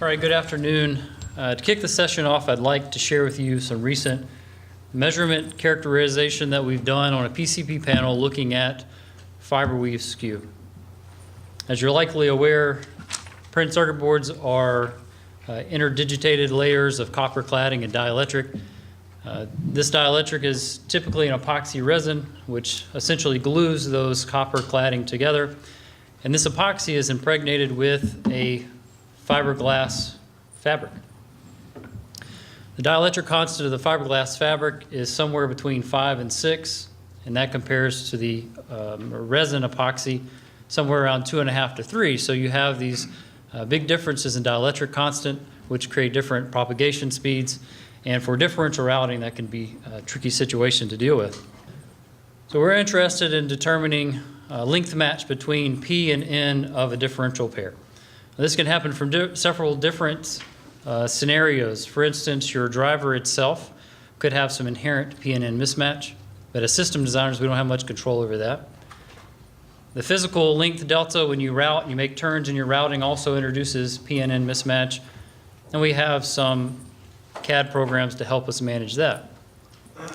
All right, good afternoon. To kick the session off, I'd like to share with you some recent measurement characterization that we've done on a PCB panel looking at fiber weave skew. As you're likely aware, printed circuit boards are interdigitated layers of copper cladding and dielectric. This dielectric is typically an epoxy resin, which essentially glues those copper cladding together. And this epoxy is impregnated with a fiberglass fabric. The dielectric constant of the fiberglass fabric is somewhere between 5 and 6, and that compares to the resin epoxy somewhere around 2.5 to 3. So you have these big differences in dielectric constant, which create different propagation speeds. And for differential routing, that can be a tricky situation to deal with. So we're interested in determining length match between P and N of a differential pair. Now, this can happen from several different scenarios. For instance, your driver itself could have some inherent P and N mismatch, but as system designers, we don't have much control over that. The physical length delta, when you route, you make turns in your routing, also introduces P and N mismatch. And we have some CAD programs to help us manage that.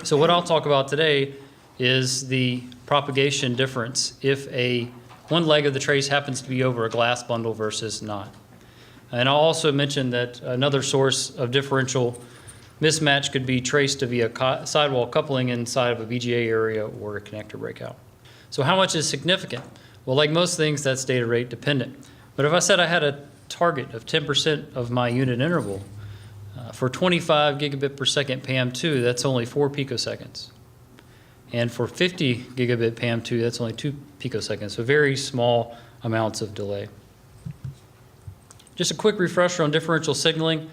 So what I'll talk about today is the propagation difference if one leg of the trace happens to be over a glass bundle versus not. And I'll also mention that another source of differential mismatch could be traced via sidewall coupling inside of a VGA area or a connector breakout. So how much is significant? Well, like most things, that's data rate dependent. But if I said I had a target of 10% of my unit interval, for 25 gigabit per second PAM2, that's only 4 picoseconds. And for 50 gigabit PAM2, that's only 2 picoseconds, so very small amounts of delay. Just a quick refresher on differential signaling.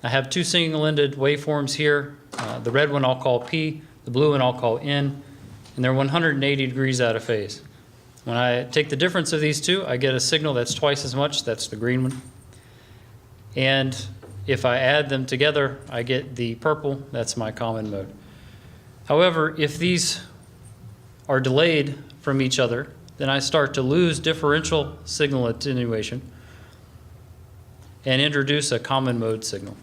I have two single-ended waveforms here. The red one I'll call P, the blue one I'll call N, and they're 180 degrees out of phase. When I take the difference of these two, I get a signal that's twice as much. That's the green one. And if I add them together, I get the purple. That's my common mode. However, if these are delayed from each other, then I start to lose differential signal attenuation and introduce a common mode signal.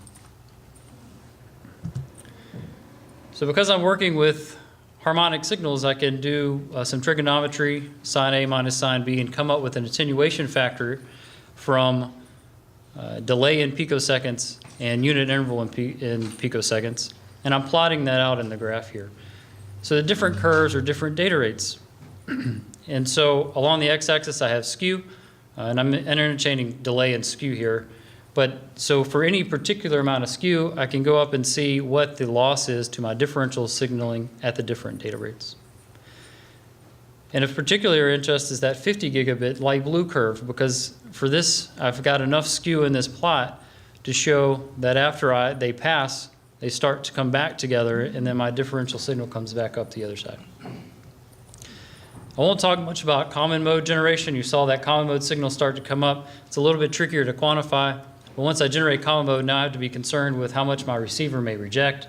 So because I'm working with harmonic signals, I can do some trigonometry, sine A minus sine B, and come up with an attenuation factor from delay in picoseconds and unit interval in picoseconds. And I'm plotting that out in the graph here. So the different curves are different data rates. And so along the x-axis, I have skew, and I'm interchanging delay and skew here. But so for any particular amount of skew, I can go up and see what the loss is to my differential signaling at the different data rates. And of particular interest is that 50 gigabit light blue curve, because for this, I've got enough skew in this plot to show that after they pass, they start to come back together, and then my differential signal comes back up the other side. I won't talk much about common mode generation. You saw that common mode signal start to come up. It's a little bit trickier to quantify. But once I generate common mode, now I have to be concerned with how much my receiver may reject.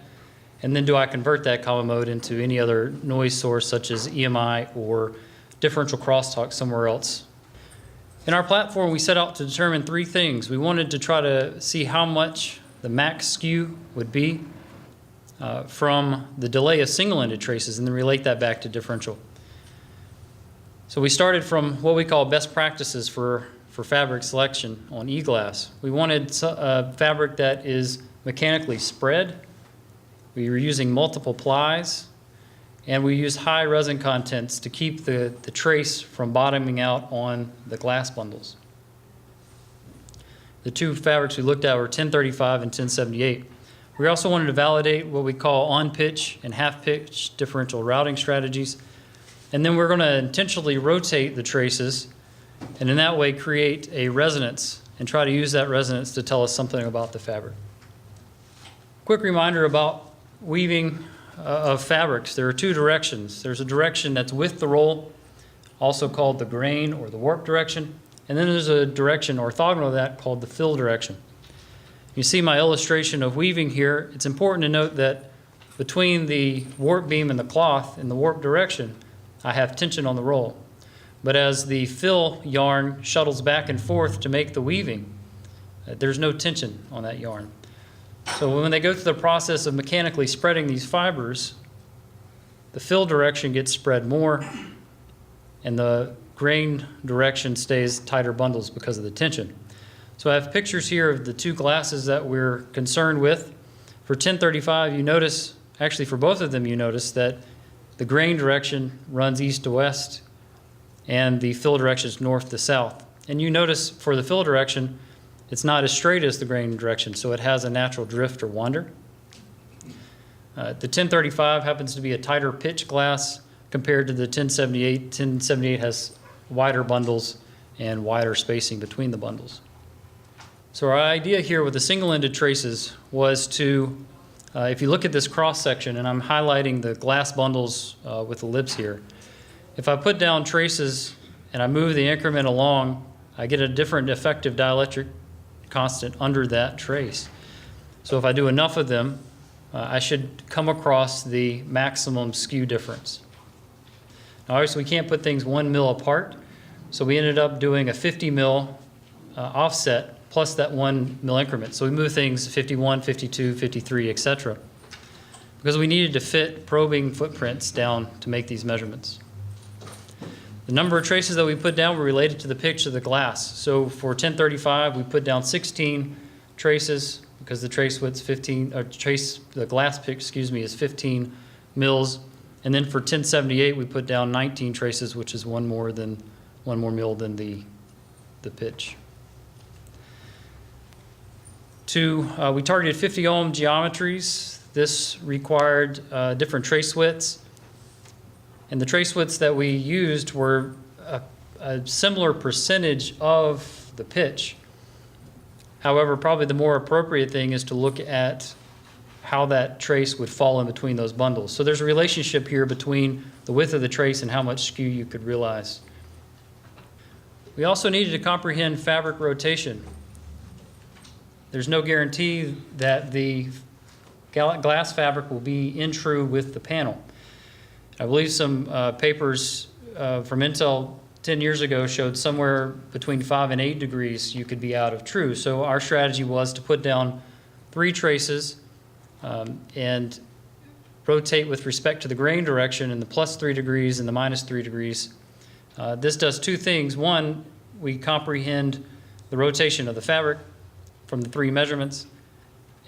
And then do I convert that common mode into any other noise source, such as EMI or differential crosstalk somewhere else. In our platform, we set out to determine three things. We wanted to try to see how much the max skew would be from the delay of single-ended traces, and then relate that back to differential. So we started from what we call best practices for fabric selection on E-glass. We wanted a fabric that is mechanically spread. We were using multiple plies, and we used high resin contents to keep the trace from bottoming out on the glass bundles. The two fabrics we looked at were 1035 and 1078. We also wanted to validate what we call on-pitch and half-pitch differential routing strategies. And then we're going to intentionally rotate the traces, and in that way create a resonance and try to use that resonance to tell us something about the fabric. Quick reminder about weaving of fabrics. There are two directions. There's a direction that's with the roll, also called the grain or the warp direction. And then there's a direction orthogonal to that called the fill direction. You see my illustration of weaving here. It's important to note that between the warp beam and the cloth in the warp direction, I have tension on the roll. But as the fill yarn shuttles back and forth to make the weaving, There's no tension on that yarn. So when they go through the process of mechanically spreading these fibers, the fill direction gets spread more, and the grain direction stays tighter bundles because of the tension. So I have pictures here of the two glasses that we're concerned with. For 1035, you notice, actually for both of them, you notice that the grain direction runs east to west, and the fill direction is north to south. And you notice for the fill direction, it's not as straight as the grain direction, so it has a natural drift or wander. The 1035 happens to be a tighter pitch glass compared to the 1078. 1078 has wider bundles and wider spacing between the bundles. So our idea here with the single-ended traces was to, if you look at this cross-section, and I'm highlighting the glass bundles with the lips here, if I put down traces and I move the increment along, I get a different effective dielectric constant under that trace. So if I do enough of them, I should come across the maximum skew difference. Now obviously we can't put things 1 mil apart, so we ended up doing a 50 mil offset plus that 1 mil increment. So we move things 51, 52, 53, etc. because we needed to fit probing footprints down to make these measurements. The number of traces that we put down were related to the pitch of the glass. So for 1035, we put down 16 traces because the trace width's 15, or the glass pitch, excuse me, is 15 mils. And then for 1078, we put down 19 traces, which is one more mil than the pitch. We targeted 50 ohm geometries. This required different trace widths. And the trace widths that we used were a similar percentage of the pitch. However, probably the more appropriate thing is to look at how that trace would fall in between those bundles. So there's a relationship here between the width of the trace and how much skew you could realize. We also needed to comprehend fabric rotation. There's no guarantee that the glass fabric will be in true with the panel. I believe some papers from Intel 10 years ago showed somewhere between 5 and 8 degrees you could be out of true. So our strategy was to put down 3 traces and rotate with respect to the grain direction in the +3 degrees and the -3 degrees. This does 2 things. One, we comprehend the rotation of the fabric from the 3 measurements,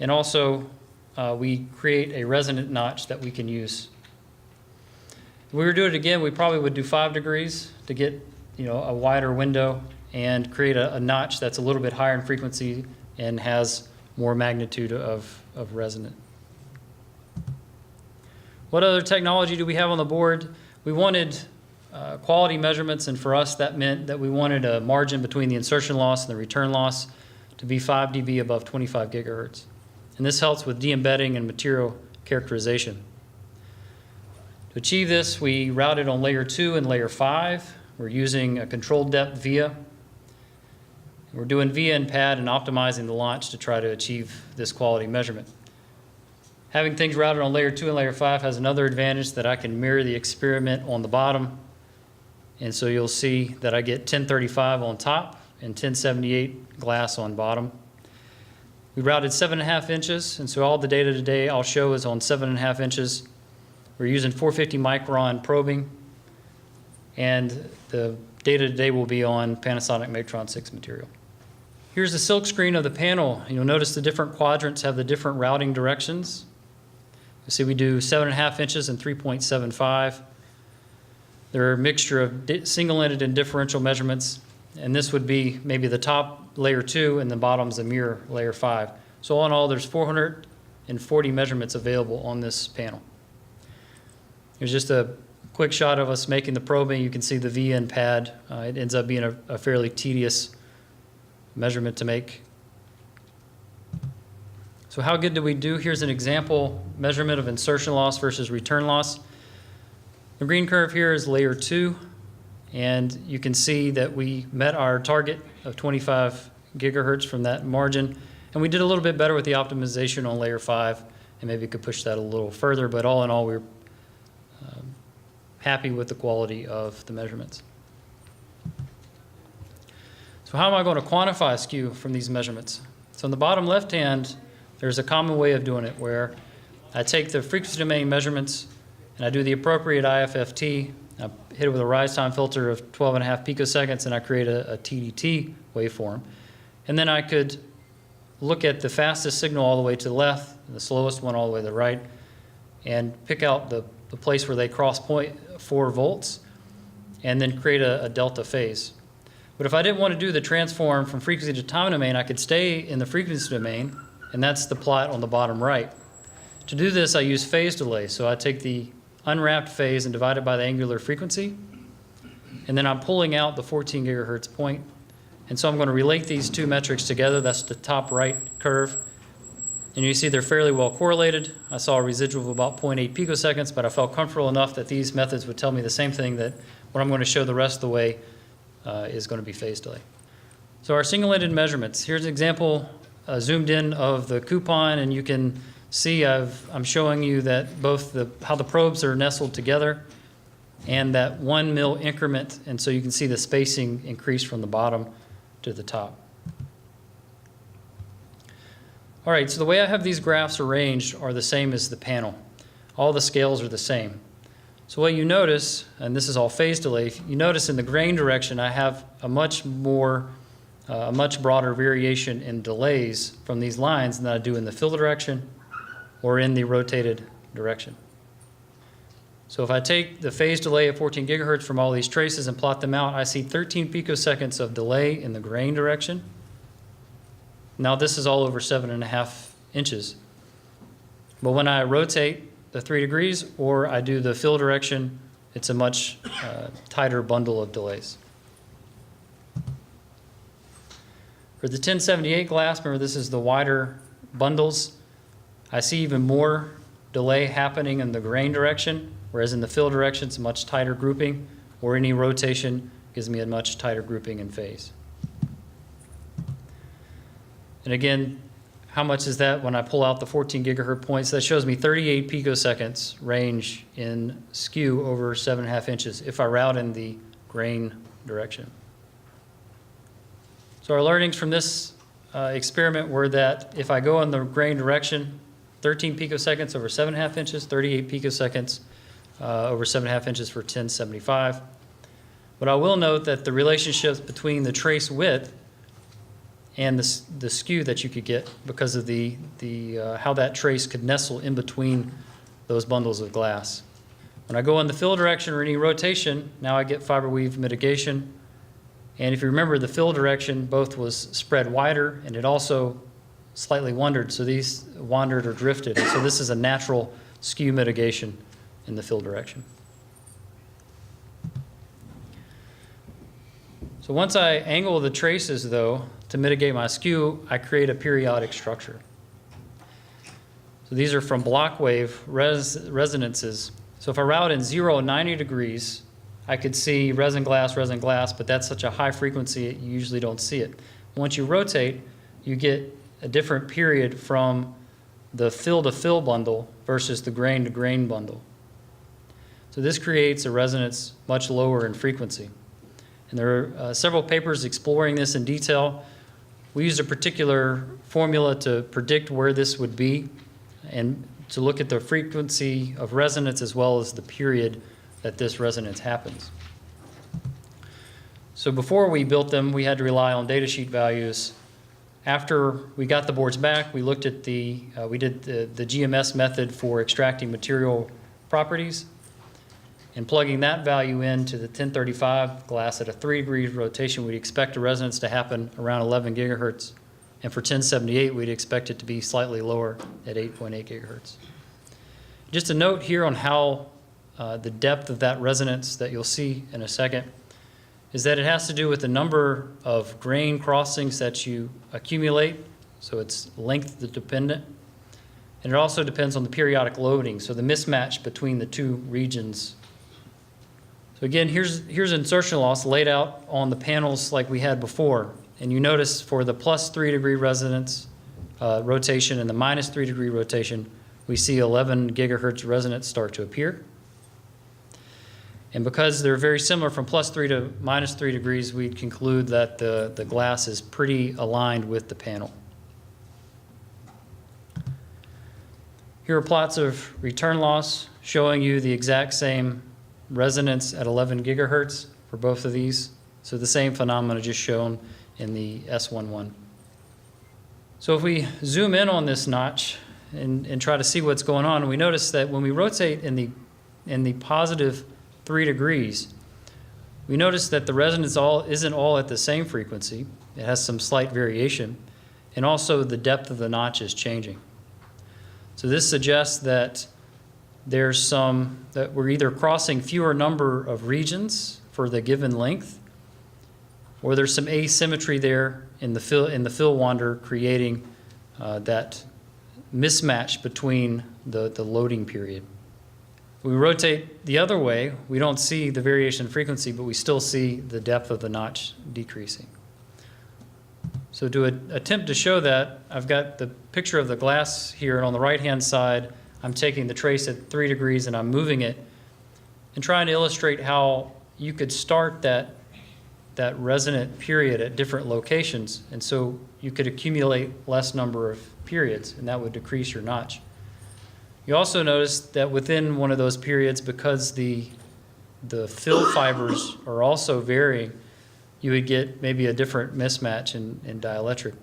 and also we create a resonant notch that we can use. If we were to do it again, we probably would do 5 degrees to get a wider window and create a notch that's a little bit higher in frequency and has more magnitude of resonant. What other technology do we have on the board? We wanted quality measurements, and for us that meant that we wanted a margin between the insertion loss and the return loss to be 5 dB above 25 gigahertz. And this helps with de-embedding and material characterization. To achieve this, we routed on layer 2 and layer 5. We're using a controlled depth via. We're doing via and pad and optimizing the launch to try to achieve this quality measurement. Having things routed on layer 2 and layer 5 has another advantage, that I can mirror the experiment on the bottom. And so you'll see that I get 1035 on top and 1078 glass on bottom. We routed 7.5 inches, and so all the data today I'll show is on 7.5 inches. We're using 450 micron probing, and the data today will be on Panasonic Matron 6 material. Here's the silk screen of the panel. You'll notice the different quadrants have the different routing directions. You see we do 7.5 inches and 3.75. They're a mixture of single-ended and differential measurements, and this would be maybe the top layer 2 and the bottom's a mirror layer 5. So all in all, there's 440 measurements available on this panel. Here's just a quick shot of us making the probing. You can see the V and pad. It ends up being a fairly tedious measurement to make. So how good did we do? Here's an example measurement of insertion loss versus return loss. The green curve here is layer 2, and you can see that we met our target of 25 gigahertz from that margin, and we did a little bit better with the optimization on layer 5, and maybe could push that a little further, but all in all, we're happy with the quality of the measurements. So how am I going to quantify skew from these measurements? So in the bottom left hand, there's a common way of doing it where I take the frequency domain measurements and I do the appropriate IFFT. I hit it with a rise time filter of 12.5 picoseconds and I create a TDT waveform. And then I could look at the fastest signal all the way to the left and the slowest one all the way to the right and pick out the place where they cross 0.4 volts and then create a delta phase. But if I didn't want to do the transform from frequency to time domain, I could stay in the frequency domain, and that's the plot on the bottom right. To do this, I use phase delay. So I take the unwrapped phase and divide it by the angular frequency, and then I'm pulling out the 14 gigahertz point. And so I'm going to relate these two metrics together. That's the top right curve. And you see they're fairly well correlated. I saw a residual of about 0.8 picoseconds, but I felt comfortable enough that these methods would tell me the same thing, that what I'm going to show the rest of the way is going to be phase delay. So our single-ended measurements. Here's an example zoomed in of the coupon, and you can see I'm showing you that both how the probes are nestled together and that 1 mil increment, and so you can see the spacing increase from the bottom to the top. All right, so the way I have these graphs arranged are the same as the panel. All the scales are the same. So what you notice, and this is all phase delay, you notice in the grain direction I have a much broader variation in delays from these lines than I do in the fill direction or in the rotated direction. So if I take the phase delay of 14 gigahertz from all these traces and plot them out, I see 13 picoseconds of delay in the grain direction. Now this is all over 7.5 inches. But when I rotate the 3 degrees or I do the fill direction, it's a much tighter bundle of delays. For the 1078 glass, remember this is the wider bundles, I see even more delay happening in the grain direction, whereas in the fill direction it's a much tighter grouping, or any rotation gives me a much tighter grouping in phase. And again, how much is that when I pull out the 14 gigahertz points? That shows me 38 picoseconds range in skew over 7.5 inches if I route in the grain direction. So our learnings from this experiment were that if I go in the grain direction, 13 picoseconds over 7.5 inches, 38 picoseconds over 7.5 inches for 1075. But I will note that the relationships between the trace width and the skew that you could get because of how that trace could nestle in between those bundles of glass. When I go in the fill direction or any rotation, now I get fiber weave mitigation. And if you remember, the fill direction both was spread wider and it also slightly wandered. So these wandered or drifted. And so this is a natural skew mitigation in the fill direction. So once I angle the traces, though, to mitigate my skew, I create a periodic structure. So these are from block wave resonances. So if I route in 0 and 90 degrees, I could see resin glass, but that's such a high frequency you usually don't see it. Once you rotate, you get a different period from the fill-to-fill bundle versus the grain-to-grain bundle. So this creates a resonance much lower in frequency. And there are several papers exploring this in detail. We used a particular formula to predict where this would be and to look at the frequency of resonance as well as the period that this resonance happens. So before we built them, we had to rely on datasheet values. After we got the boards back, we looked at we did the GMS method for extracting material properties and plugging that value into the 1035 glass at a 3 degree rotation, we'd expect a resonance to happen around 11 gigahertz. And for 1078, we'd expect it to be slightly lower at 8.8 gigahertz. Just a note here on how the depth of that resonance that you'll see in a second is that it has to do with the number of grain crossings that you accumulate, so it's length dependent. And it also depends on the periodic loading, so the mismatch between the two regions. So again, here's insertion loss laid out on the panels like we had before. And you notice for the plus 3 degree resonance rotation and the minus 3 degree rotation, we see 11 gigahertz resonance start to appear. And because they're very similar from plus 3 to minus 3 degrees, we'd conclude that the glass is pretty aligned with the panel. Here are plots of return loss showing you the exact same resonance at 11 gigahertz for both of these. So the same phenomena just shown in the S11. So if we zoom in on this notch and try to see what's going on, we notice that when we rotate in the positive 3 degrees, we notice that the resonance isn't all at the same frequency. It has some slight variation, and also the depth of the notch is changing. So this suggests that that we're either crossing fewer number of regions for the given length, or there's some asymmetry there in the fill wander, creating that mismatch between the loading period. When we rotate the other way, we don't see the variation in frequency, but we still see the depth of the notch decreasing. So to attempt to show that, I've got the picture of the glass here, and on the right-hand side, I'm taking the trace at 3 degrees and I'm moving it and trying to illustrate how you could start that resonant period at different locations, and so you could accumulate less number of periods, and that would decrease your notch. You also notice that within one of those periods, because the fill fibers are also varying, you would get maybe a different mismatch in dielectric.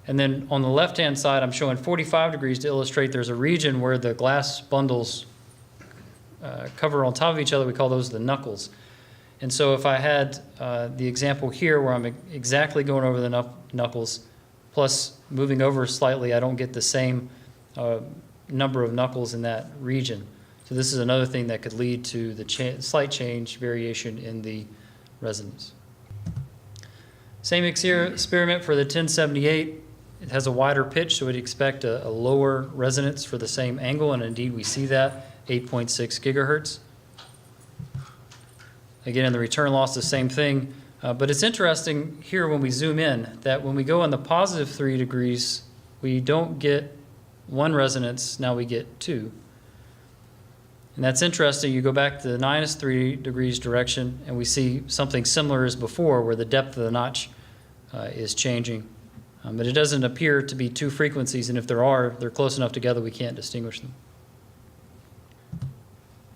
And then on the left-hand side, I'm showing 45 degrees to illustrate there's a region where the glass bundles cover on top of each other. We call those the knuckles. And so if I had the example here where I'm exactly going over the knuckles, plus moving over slightly, I don't get the same number of knuckles in that region. So this is another thing that could lead to the slight change, variation in the resonance. Same experiment for the 1078. It has a wider pitch, so we'd expect a lower resonance for the same angle, and indeed we see that, 8.6 gigahertz. Again, in the return loss, the same thing. But it's interesting here when we zoom in that when we go in the positive 3 degrees, we don't get one resonance, now we get two. And that's interesting. You go back to the minus 3 degrees direction, and we see something similar as before, where the depth of the notch is changing. But it doesn't appear to be two frequencies, and if there are, they're close enough together we can't distinguish them.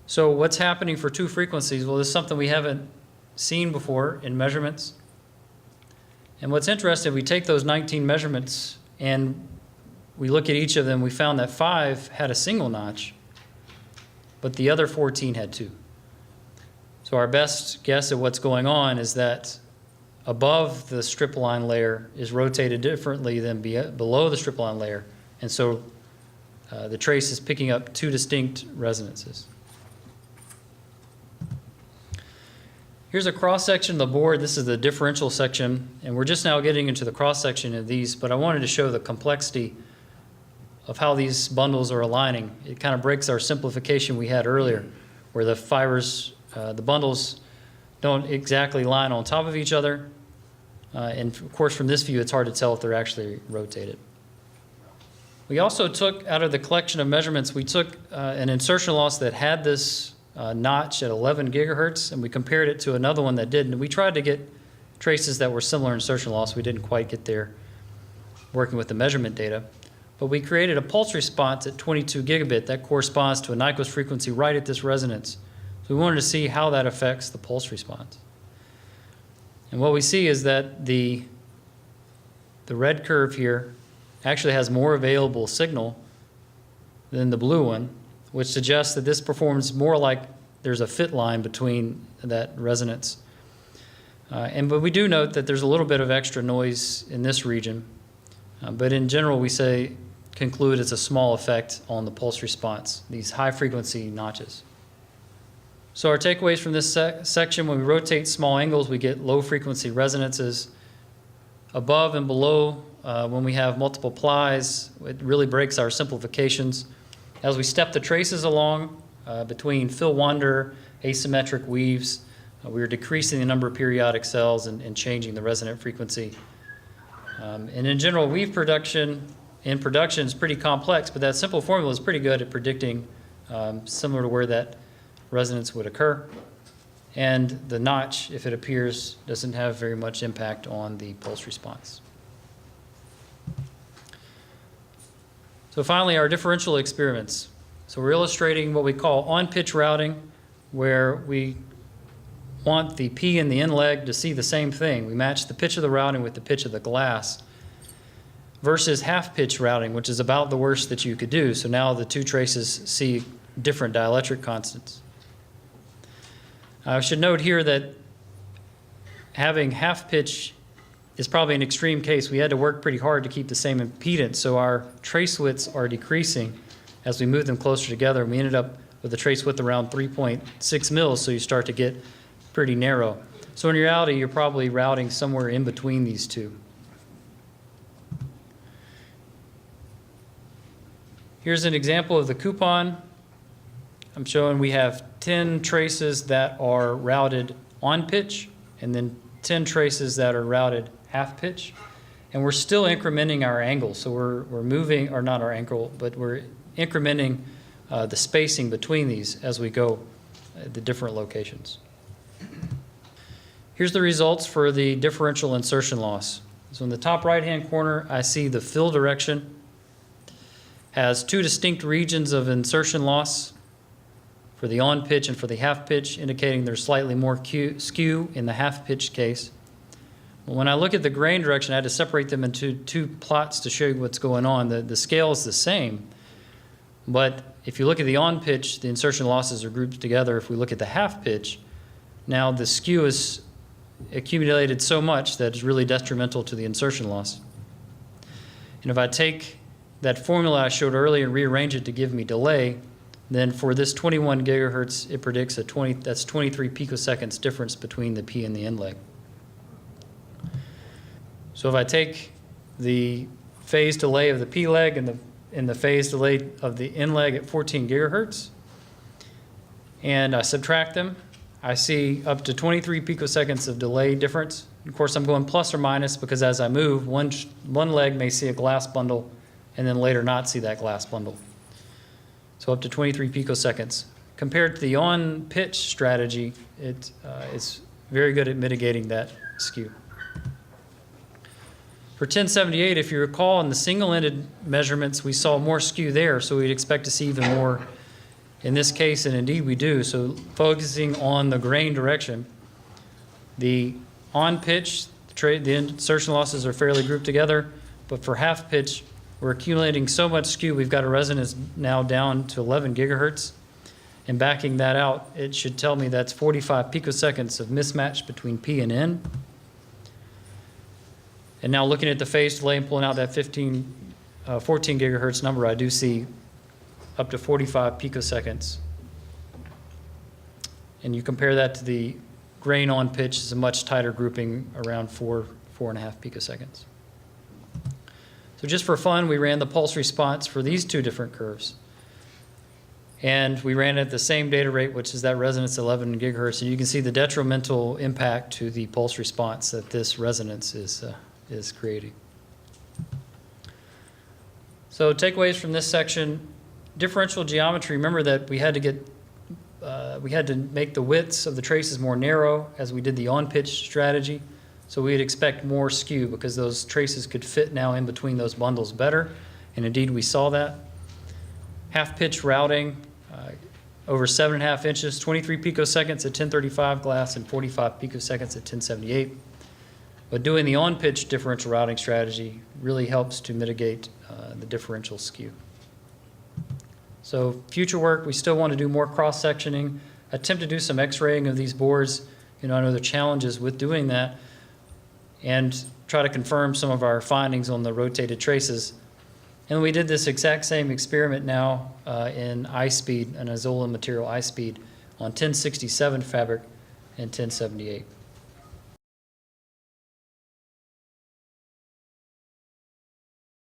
So what's happening for two frequencies? Well, this is something we haven't seen before in measurements. And what's interesting, we take those 19 measurements and we look at each of them, we found that 5 had a single notch, but the other 14 had two. So our best guess at what's going on is that above the strip line layer is rotated differently than below the strip line layer, and so the trace is picking up two distinct resonances. Here's a cross-section of the board. This is the differential section, and we're just now getting into the cross-section of these, but I wanted to show the complexity of how these bundles are aligning. It kind of breaks our simplification we had earlier, where the fibers, the bundles don't exactly line on top of each other. And of course, from this view, it's hard to tell if they're actually rotated. We also took, out of the collection of measurements, we took an insertion loss that had this notch at 11 gigahertz, and we compared it to another one that didn't. And we tried to get traces that were similar insertion loss. We didn't quite get there working with the measurement data. But we created a pulse response at 22 gigabit that corresponds to a Nyquist frequency right at this resonance. So we wanted to see how that affects the pulse response. And what we see is that the red curve here actually has more available signal than the blue one, which suggests that this performs more like there's a fit line between that resonance. But we do note that there's a little bit of extra noise in this region. But in general, we conclude it's a small effect on the pulse response, these high frequency notches. So our takeaways from this section, when we rotate small angles, we get low frequency resonances. Above and below, when we have multiple plies, it really breaks our simplifications. As we step the traces along between fill wander, asymmetric weaves, we're decreasing the number of periodic cells and changing the resonant frequency. And in general, weave production in production is pretty complex, but that simple formula is pretty good at predicting similar to where that resonance would occur. And the notch, if it appears, doesn't have very much impact on the pulse response. So finally, our differential experiments. So we're illustrating what we call on-pitch routing, where we want the P and the N leg to see the same thing. We match the pitch of the routing with the pitch of the glass, versus half-pitch routing, which is about the worst that you could do. So now the two traces see different dielectric constants. I should note here that having half-pitch is probably an extreme case. We had to work pretty hard to keep the same impedance, so our trace widths are decreasing as we move them closer together, and we ended up with a trace width around 3.6 mils, so you start to get pretty narrow. So in reality, you're probably routing somewhere in between these two. Here's an example of the coupon. I'm showing we have 10 traces that are routed on pitch, and then 10 traces that are routed half pitch. And we're still incrementing our angle. So we're moving, or not our angle, but we're incrementing the spacing between these as we go at the different locations. Here's the results for the differential insertion loss. So in the top right-hand corner, I see the fill direction has two distinct regions of insertion loss for the on pitch and for the half pitch, indicating there's slightly more skew in the half pitch case. When I look at the grain direction, I had to separate them into two plots to show you what's going on. The scale is the same, but if you look at the on pitch, the insertion losses are grouped together. If we look at the half pitch, now the skew is accumulated so much that it's really detrimental to the insertion loss. And if I take that formula I showed earlier and rearrange it to give me delay, then for this 21 gigahertz, it predicts that's 23 picoseconds difference between the P and the N leg. So if I take the phase delay of the P leg and the phase delay of the N leg at 14 gigahertz, and I subtract them, I see up to 23 picoseconds of delay difference. Of course, I'm going plus or minus because as I move, one leg may see a glass bundle and then later not see that glass bundle. So up to 23 picoseconds. Compared to the on-pitch strategy, it's very good at mitigating that skew. For 1078, if you recall, in the single-ended measurements, we saw more skew there, so we'd expect to see even more in this case, and indeed we do. So focusing on the grain direction, the on-pitch, the insertion losses are fairly grouped together, but for half-pitch, we're accumulating so much skew, we've got a resonance now down to 11 gigahertz. And backing that out, it should tell me that's 45 picoseconds of mismatch between P and N. And now looking at the phase delay and pulling out that 14 gigahertz number, I do see up to 45 picoseconds. And you compare that to the grain on pitch, is a much tighter grouping, around 4.5 picoseconds. So just for fun, we ran the pulse response for these two different curves. And we ran it at the same data rate, which is that resonance 11 gigahertz. And you can see the detrimental impact to the pulse response that this resonance is creating. So takeaways from this section: differential geometry. Remember that we had to make the widths of the traces more narrow as we did the on-pitch strategy. So we'd expect more skew because those traces could fit now in between those bundles better. And indeed, we saw that. Half-pitch routing, over 7.5 inches, 23 picoseconds at 1035 glass and 45 picoseconds at 1078. But doing the on-pitch differential routing strategy really helps to mitigate the differential skew. So future work, we still want to do more cross-sectioning, attempt to do some x-raying of these boards. I know there are challenges with doing that, and try to confirm some of our findings on the rotated traces. And we did this exact same experiment now in I-speed, an Azola material I-speed, on 1067 fabric and 1078.